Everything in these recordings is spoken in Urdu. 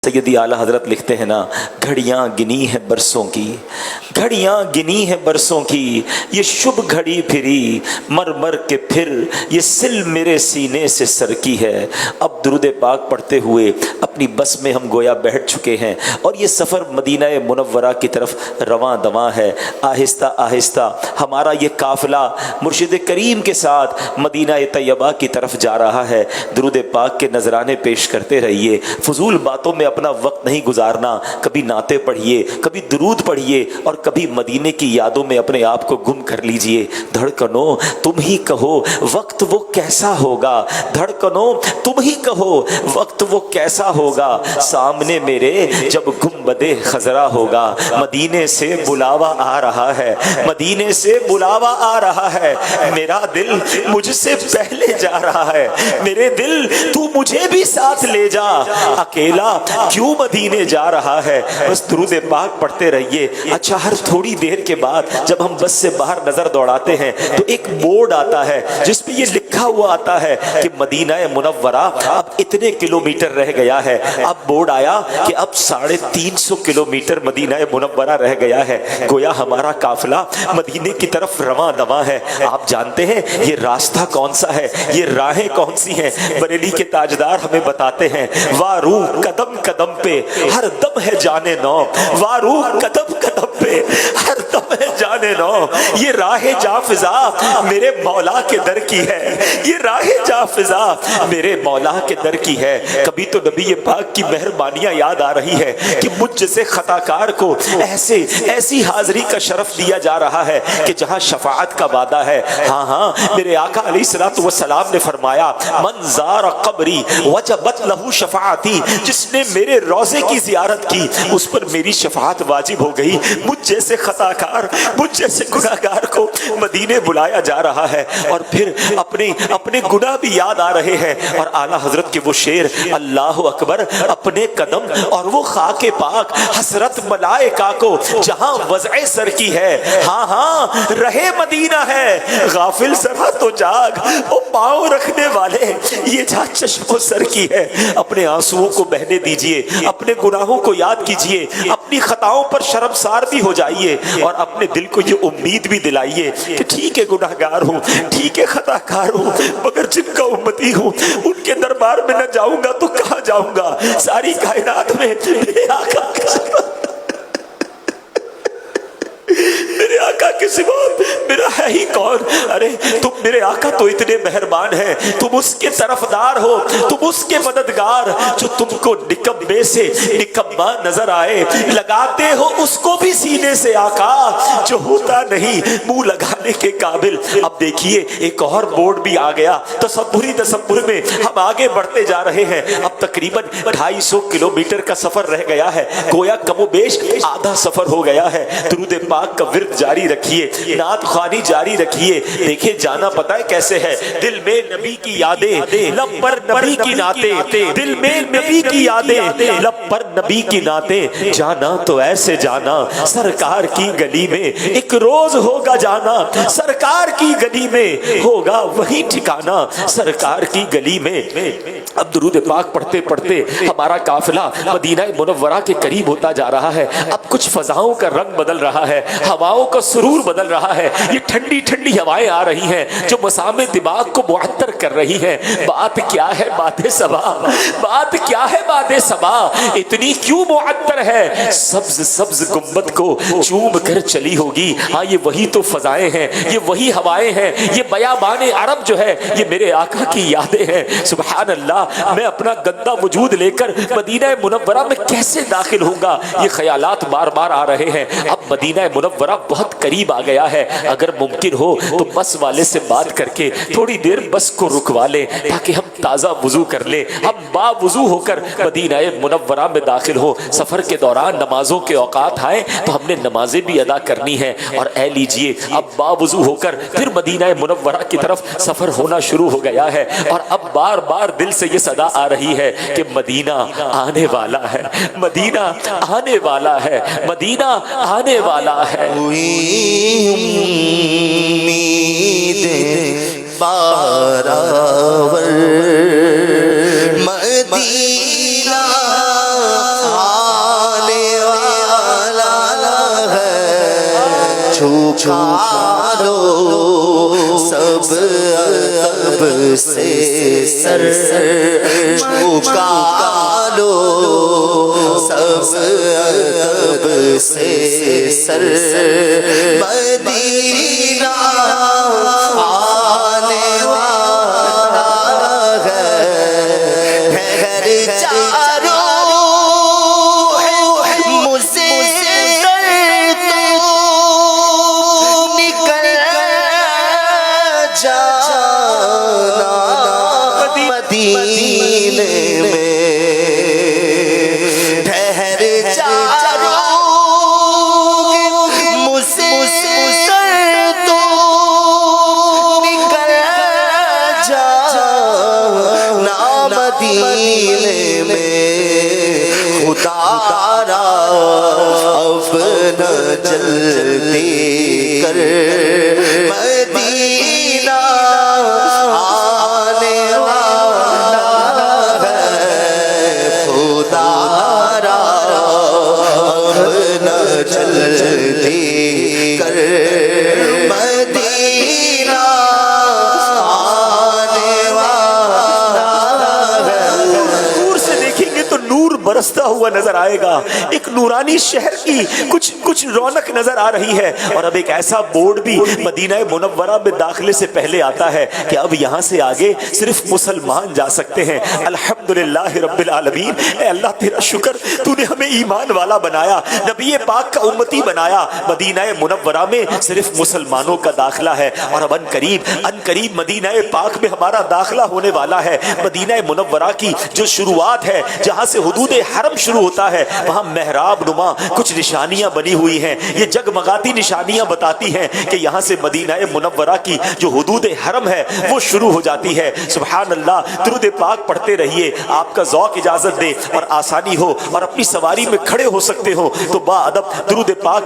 سیدی اعلیٰ حضرت لکھتے ہیں نا، گھڑیاں گنی ہے برسوں کی، گھڑیاں گنی ہے برسوں کی، یہ شب گھڑی پھری مر مر کے پھر یہ سل میرے سینے سے سرکی ہے۔ اب درود پاک پڑھتے ہوئے اپنی بس میں ہم گویا بیٹھ چکے ہیں اور یہ سفر مدینہ منورہ کی طرف رواں دواں ہے۔ آہستہ آہستہ ہمارا یہ قافلہ مرشد کریم کے ساتھ مدینہ طیبہ کی طرف جا رہا ہے۔ درود پاک کے نذرانے پیش کرتے رہیے، فضول باتوں میں اپنا وقت نہیں گزارنا، کبھی نعتیں پڑھیے، کبھی درود پڑھیے اور کبھی مدینے کی یادوں میں اپنے آپ کو گم کر لیجئے۔ دھڑکنوں تم ہی کہو وقت وہ کیسا ہوگا، دھڑکنوں تم ہی کہو وقت وہ کیسا ہوگا، سامنے میرے جب گنبد خضرا ہوگا۔ مدینے سے بلاوا آ رہا ہے، مدینے سے بلاوا آ رہا ہے، میرا دل مجھ سے پہلے جا رہا ہے، میرے دل تو مجھے بھی ساتھ لے جا، اکیلا کیوں مدینے جا رہا ہے۔ بس درود پاک پڑھتے رہیے۔ اچھا، ہر تھوڑی دیر کے بعد جب ہم بس سے باہر نظر دوڑاتے ہیں تو ایک بورڈ آتا ہے جس پہ یہ لکھا ہوا آتا ہے کہ مدینہ منورہ اب اتنے کلومیٹر رہ گیا ہے۔ اب بورڈ آیا کہ اب 350 کلومیٹر مدینہ منورہ رہ گیا ہے، گویا ہمارا قافلہ مدینے کی طرف رواں دواں ہے۔ آپ جانتے ہیں یہ راستہ کون سا ہے، یہ راہیں کون سی ہیں؟ بریلی کے تاجدار ہمیں بتاتے ہیں، وارو قدم قدم پہ ہر دم ہے جانے نو، وارو قدم قدم پہ ہر دم ہے جانے نو۔ یہ راہ جاں فضا میرے مولا کے در کی ہے، یہ راہ جاں فضا میرے مولا کے در کی ہے۔ کبھی تو نبی پاک کی مہربانیاں یاد آ رہی ہے کہ مجھ جیسے خطا کار کو ایسی حاضری کا شرف دیا جا رہا ہے کہ جہاں شفاعت کا وعدہ ہے۔ ہاں ہاں، میرے آقا علیہ الصلوۃ والسلام نے فرمایا، من زار قبری وجبت لہ شفاعتی، جس نے میرے روضے کی زیارت کی اس پر میری شفاعت واجب ہو گئی۔ مجھ جیسے خطا کار، مجھ جیسے گناہ گار کو مدینے بلایا جا رہا ہے، اور پھر اپنے گناہ بھی یاد آ رہے ہیں۔ اور اعلیٰ حضرت کے وہ شعر، اللہ اکبر، اپنے قدم اور وہ خاک پاک، حسرت ملائکہ کو جہاں وضع سر کی ہے۔ ہاں ہاں، رہے مدینہ ہے، غافل ذرا تو جاگ، وہ پاؤں رکھنے والے یہ جہاں چشم و سر کی ہے۔ اپنے آنسوؤں کو بہنے دیجئے، اپنے گناہوں کو یاد کیجئے، اپنی خطاؤں پر شرمسار بھی ہو جائیے، اور اپنے دل کو یہ امید بھی دلائیے کہ ٹھیک ہے گناہ گار ہوں، ٹھیک ہے خطا کار ہوں، مگر جن کا امتی ہوں ان کے دربار میں نہ جاؤں گا تو کہاں جاؤں گا؟ ساری کائنات میں میرے آقا کے سوا، میرے آقا کے سوا میرا ہے ہی کون؟ ارے تم میرے آقا تو اتنے مہربان ہیں، تم اس کے طرفدار ہو، تم اس کے مددگار، جو تم کو نکمے سے نکما نظر آئے، لگاتے ہو اس کو بھی سینے سے آقا جو ہوتا نہیں منہ لگانے کے قابل۔ اب دیکھیے ایک اور بورڈ بھی آ گیا، تصور میں ہم آگے بڑھتے جا رہے ہیں۔ اب تقریباً 250 کلومیٹر کا سفر رہ گیا ہے، گویا کم و بیش آدھا سفر ہو گیا ہے۔ درود پاک کا ورد جاری رکھیے، نعت خوانی جاری رکھیے۔ دیکھیں جانا پتہ ہے کیسے ہے، دل میں نبی کی یادیں، لب پر نبی کی نعتیں، دل میں نبی کی یادیں، لب پر نبی کی نعتیں، جانا تو ایسے جانا سرکار کی گلی میں ایک روز ہوگا جانا، سرکار کی گلی میں ہوگا وہی ٹھکانا، سرکار کی گلی میں۔ اب درود پاک پڑھتے پڑھتے ہمارا قافلہ مدینہ منورہ کے قریب ہوتا جا رہا ہے۔ اب کچھ فضاؤں کا رنگ بدل رہا ہے، ہواؤں کا سرور بدل رہا ہے، یہ ٹھنڈی ٹھنڈی ہوائیں آ رہی ہیں جو مسام دماغ کو معطر کر رہی ہیں۔ بات کیا ہے بات صبا، بات کیا ہے بات صبا، اتنی کیوں معطر ہے؟ سبز سبز گنبد کو چوم کر چلی ہوگی۔ ہاں یہ وہی تو فضائیں ہیں، یہ وہی ہوائیں ہیں، یہ بیابان عرب جو ہے یہ میرے آقا کی یادیں ہیں۔ سبحان اللہ، میں اپنا گندا وجود لے کر مدینہ منورہ میں کیسے داخل ہوں گا؟ یہ خیالات بار بار آ رہے ہیں۔ اب مدینہ منورہ بہت قریب آ گیا ہے، اگر ممکن ہو تو بس والے سے بات کر کے تھوڑی دیر بس کو رکوا لیں تاکہ ہم تازہ وضو کر لیں، ہم با وضو ہو کر مدینہ منورہ میں داخل ہو۔ سفر کے دوران نمازوں کے اوقات آئے تو ہم نے نمازیں بھی ادا کرنی ہیں، اور اے لیجئے اب با وضو ہو کر پھر مدینہ منورہ کی طرف سفر ہونا شروع ہو گیا ہے۔ اور اب بار بار دل سے یہ صدا آ رہی ہے کہ مدینہ آنے والا ہے، مدینہ آنے والا ہے، مدینہ آنے والا ہے۔ امید بارآور مدینہ جھکا لو سب ادب سے سر جھکا لو سب ادب سے سر مدینہ آنے والا ہے گھر چاروں مجھے تو نکل جانا مدینے میں ٹھہر چاروں مجھے تو نکل جانا مدینے میں خدا را اب نہ جلدی کر مدینہ آنے والا ہے خدا را اب نہ جلدی کر مدینہ آنے والا ہے دور سے دیکھیں گے تو نور برستا ہوا نظر آئے گا، ایک نورانی شہر کی کچھ رونق نظر آ رہی ہے، اور اب ایک ایسا بورڈ بھی مدینہ منورہ میں داخلے سے پہلے آتا ہے کہ اب یہاں سے آگے صرف مسلمان جا سکتے ہیں۔ الحمدللہ رب العالمین، اے اللہ تیرا شکر، تو نے ہمیں ایمان والا بنایا، نبی پاک کا امتی بنایا، مدینہ منورہ میں صرف مسلمانوں کا داخلہ ہے، اور اب ان قریب مدینہ پاک میں ہمارا داخلہ ہونے والا ہے۔ مدینہ منورہ کی جو شروعات ہے، جہاں سے حدود حرم شروع ہوتا ہے، وہاں محراب نما کچھ نشانیاں بنی ہوئی ہیں، یہ جگمگاتی نشانیاں بتاتی ہیں کہ یہاں سے مدینہ منورہ کی جو حدود حرم ہے وہ شروع ہو جاتی ہے۔ سبحان اللہ، درود پاک پڑھتے رہیے، آپ کا ذوق اجازت دے اور آسانی ہو اور اپنی سواری میں کھڑے ہو سکتے ہو تو با ادب درود پاک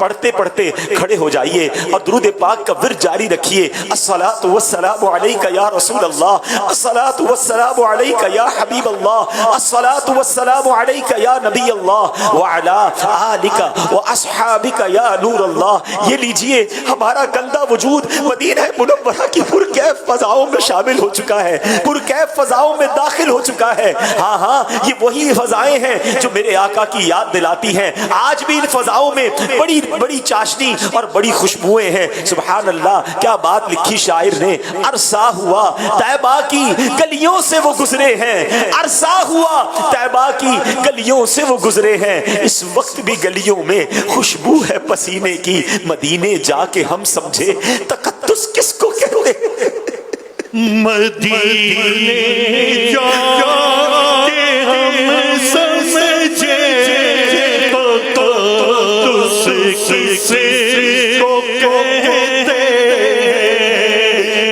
پڑھتے پڑھتے کھڑے ہو جائیے اور درود پاک کا ورد جاری رکھیے۔ الصلاۃ والسلام علیک یا رسول اللہ، الصلاۃ والسلام علیک یا حبیب اللہ، الصلاۃ والسلام علیک یا نبی اللہ وعلی آلک واصحابک یا نور اللہ۔ یہ لیجئے، ہمارا گندا وجود مدینہ منورہ کی پرکیف فضاؤں میں شامل ہو چکا ہے، پرکیف فضاؤں میں داخل ہو چکا ہے۔ ہاں یہ وہی فضائیں ہیں جو میرے آقا کی یاد دلاتی ہیں۔ آج بھی ان فضاؤں میں بڑی چاشنی اور بڑی خوشبوئیں ہیں۔ سبحان اللہ، کیا بات لکھی شاعر نے، عرصہ ہوا طیبہ کی گلیوں سے وہ گزرے ہیں، عرصہ ہوا طیبہ کی گلیوں سے وہ گزرے ہیں، اس وقت بھی گلیوں میں خوشبو ہے پسینے کی، مدینے جا کے ہم سمجھے تقدس کس کو کہتے ہیں۔ مدینے جا کے ہم سمجھے تقدس کسے کو کہتے ہیں۔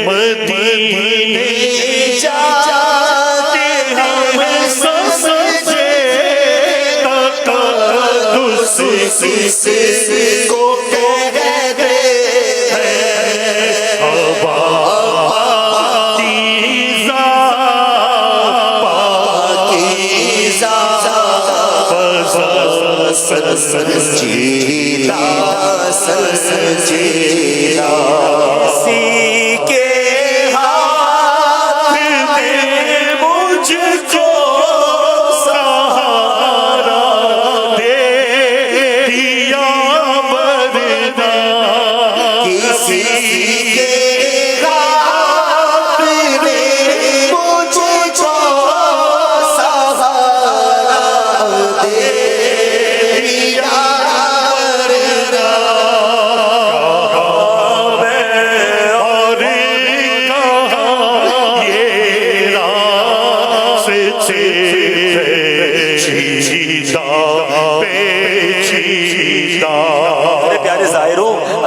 مدینے جا کے ہم سمجھے تقدس کسے کو کہتے ہیں۔ سنجیدہ سنجیدہ اسی کے ہاتھ میں مجھ کو سہارا دے دیا وردہ، کسی کے ہاتھ میں مجھ کو سہارا دے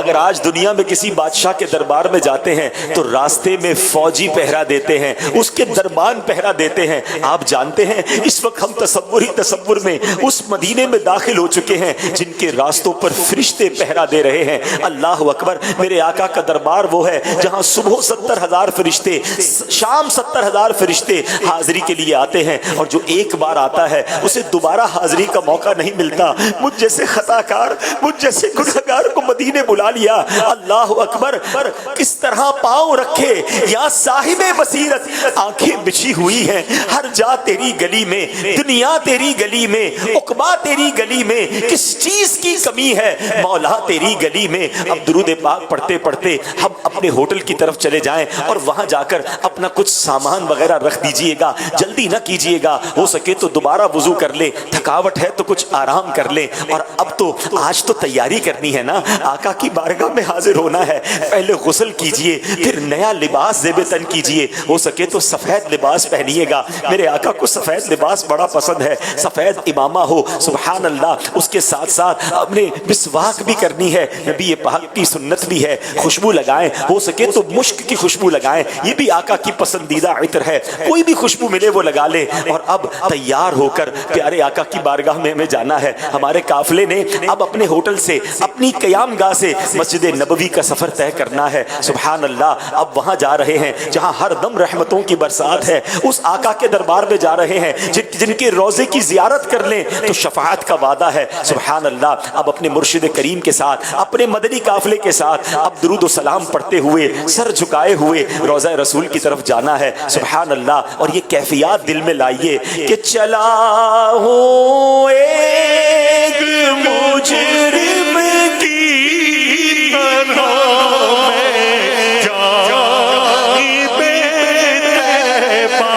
اگر آج دنیا میں کسی بادشاہ کے دربار میں جاتے ہیں تو راستے میں فوجی پہرا دیتے ہیں، اس کے دربان پہرا دیتے ہیں۔ آپ جانتے ہیں اس وقت ہم تصور میں اس مدینے میں داخل ہو چکے ہیں جن کے راستوں پر فرشتے پہرا دے رہے ہیں۔ اللہ اکبر، میرے آقا کا دربار وہ ہے جہاں صبح 70,000 فرشتے، شام 70,000 فرشتے حاضری کے لیے آتے ہیں، اور جو ایک بار آتا ہے اسے دوبارہ حاضری کا موقع نہیں ملتا۔ مجھ جیسے خطا کار، مجھ جیسے گنہگار کو کو مدینے بلا لیا. اللہ اکبر. کس طرح پاؤں رکھے یا صاحب بصیرت, آنکھیں بچھی ہوئی ہیں, ہر جا تیری گلی میں, دنیا تیری گلی میں, عقبہ تیری گلی میں, کس چیز کی کمی ہے مولا تیری گلی میں. اب درود پاک پڑھتے پڑھتے ہم اپنے ہوٹل کی طرف چلے جائیں اور وہاں جا کر اپنا کچھ سامان وغیرہ رکھ دیجئے گا. جلدی نہ کیجئے گا, ہو سکے تو دوبارہ وضو کر لیں, تھکاوٹ ہے تو کچھ آرام کر لیں. اور اب تو آج تو تیاری کرنی ہے نا, آقا کی بارگاہ میں حاضر ہونا ہے. پہلے غسل کیجئے, پھر نیا لباس زیب تن کیجئے, ہو سکے تو سفید لباس پہنیے گا. میرے آقا کو سفید لباس بڑا پسند ہے, سفید امامہ ہو, سبحان اللہ. اس کے ساتھ ساتھ اپنے مسواک بھی کرنی ہے, نبی پاک کی سنت بھی ہے. خوشبو لگائیں, ہو سکے تو مشک کی خوشبو لگائیں, یہ بھی آقا کی پسندیدہ عطر ہے. کوئی بھی خوشبو ملے وہ لگا لیں. اور اب تیار ہو کر پیارے آقا کی بارگاہ میں ہمیں جانا ہے. ہمارے قافلے نے اب اپنے ہوٹل سے, اپنی قیام گاہ سے مسجد نبوی کا سفر طے کرنا ہے. سبحان اللہ. اب وہاں جا رہے ہیں جہاں ہر دم رحمتوں کی برسات ہے. اس آقا کے دربار میں جا رہے ہیں جن کے روزے کی زیارت کر لیں تو شفاعت کا وعدہ ہے. سبحان اللہ. اب اپنے مرشد کریم کے ساتھ, اپنے مدنی قافلے کے ساتھ اب درود و سلام پڑھتے ہوئے, سر جھکائے ہوئے روضہ رسول کی طرف جانا ہے. سبحان اللہ. اور یہ کیفیات دل میں لائیے کہ چلا ہوں ایک مجرم کی طرح میں جانب طیبہ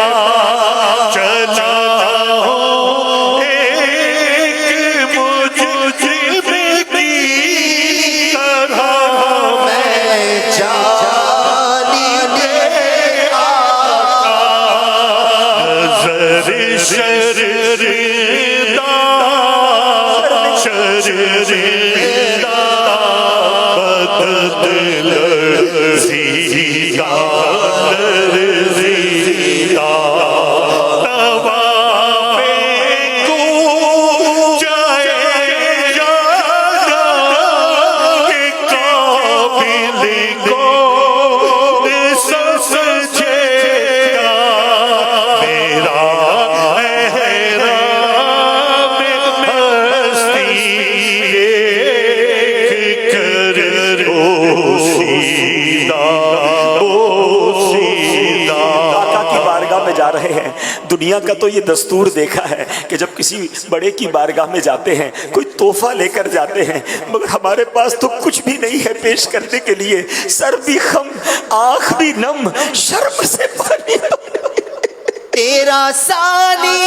چلا ہوں, ایک مجرم کی طرح میں جانب نظر شردا شردا بدل زیدہ زیدہ توا پہ کو جائے جانا کہ قابل کو سجے گا میرا جا رہے ہیں. دنیا کا تو یہ دستور دیکھا ہے کہ جب کسی بڑے کی بارگاہ میں جاتے ہیں کوئی تحفہ لے کر جاتے ہیں, مگر ہمارے پاس تو کچھ بھی نہیں ہے پیش کرنے کے لیے. سر بھی خم, آنکھ بھی نم, شرم سے پانی. تیرا ثانی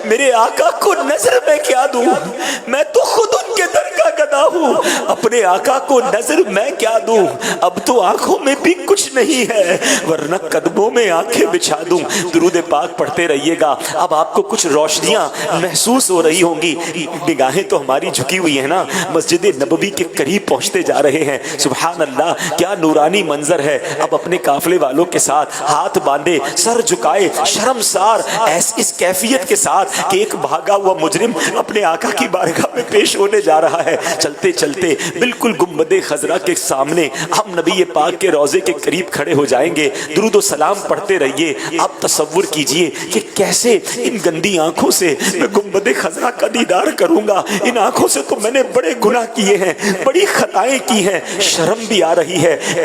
میرے آقا کو نظر میں کیا دوں, میں تو خود ان کے در کا گدا ہوں، اپنے آقا کو نظر میں کیا دوں، اب تو آنکھوں میں بھی کچھ نہیں ہے ورنہ قدموں میں آنکھیں بچھا دوں۔ درود پاک پڑھتے رہیے گا۔ اب آپ کو کچھ روشنیاں محسوس ہو رہی ہوں گی، نگاہیں تو ہماری جھکی ہوئی ہیں نا، مسجد نبوی کے قریب پہنچتے جا رہے ہیں۔ سبحان اللہ، کیا نورانی منظر ہے۔ اب اپنے قافلے والوں کے ساتھ ہاتھ باندھے، سر جھکائے، شرمسار اس کیفیت کے ساتھ کہ ایک بھاگا ہوا مجرم اپنے آقا کی بارگاہ میں پیش ہونے جا رہا ہے۔ چلتے چلتے بالکل گنبد خضرا کے سامنے ہم نبی پاک کے روضے کے قریب کھڑے ہو جائیں گے۔ درود و سلام پڑھتے رہیے۔ آپ تصور کیجئے کہ کیسے ان گندی آنکھوں سے میں گنبد خضرا کا دیدار کروں گا۔ ان آنکھوں سے تو میں نے بڑے گناہ کیے ہیں، بڑی خطائیں کی ہیں، شرم بھی آ رہی ہے،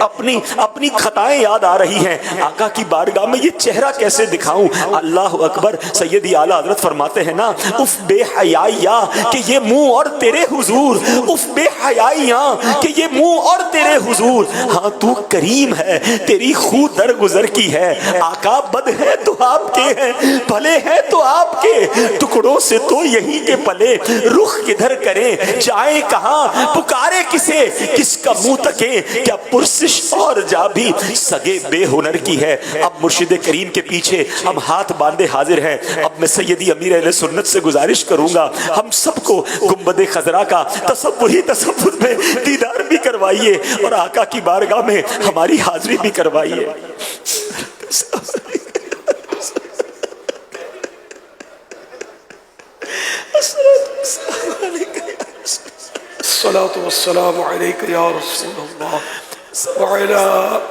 اپنی خطائیں یاد آ رہی ہیں۔ آقا کی بارگاہ میں یہ چہرہ کیسے دکھاؤں؟ اللہ اکبر۔ سیدی اعلیٰ حضرت فرماتے ہیں نا، اف بے حیائیا کہ یہ منہ اور تیرے حضور، اف بے حیائیا کہ یہ منہ اور تیرے حضور۔ ہاں تو کریم ہے، تیری خو در گزر کی ہے۔ آقا بد ہے تو آپ کے ہیں، بھلے ہیں تو آپ کے، ٹکڑوں سے تو یہی کے پلے، رخ کدھر کریں جائیں کہاں، پکارے کسے، کس کا منہ تکے، کیا پرسش اور جا بھی سگے بے ہنر کی ہے۔ اب مرشد کریم کے پیچھے ہم ہاتھ باندھے حاضر ہیں۔ اب میں سیدی امیر اہل سنت سے گزارش کروں گا، ہم سب کو گنبد خضرا کا تصور میں دیدار بھی کروائیے اور آقا کی بارگاہ میں ہماری حاضری بھی کروائیے۔ الصلاة والسلام عليك يا رسول الله وعلى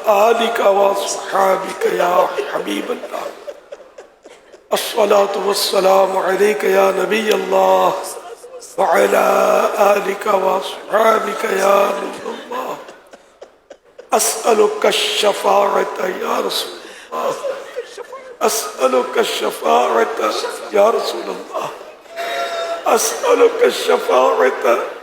آلك وصحابك يا حبيب الله. الصلاة والسلام عليك يا نبي الله وعلى آلك وصحابك يا نور الله. أسألك الشفاعة يا رسول الله، أسألك الشفاعة يا رسول الله، أسألك الشفاعة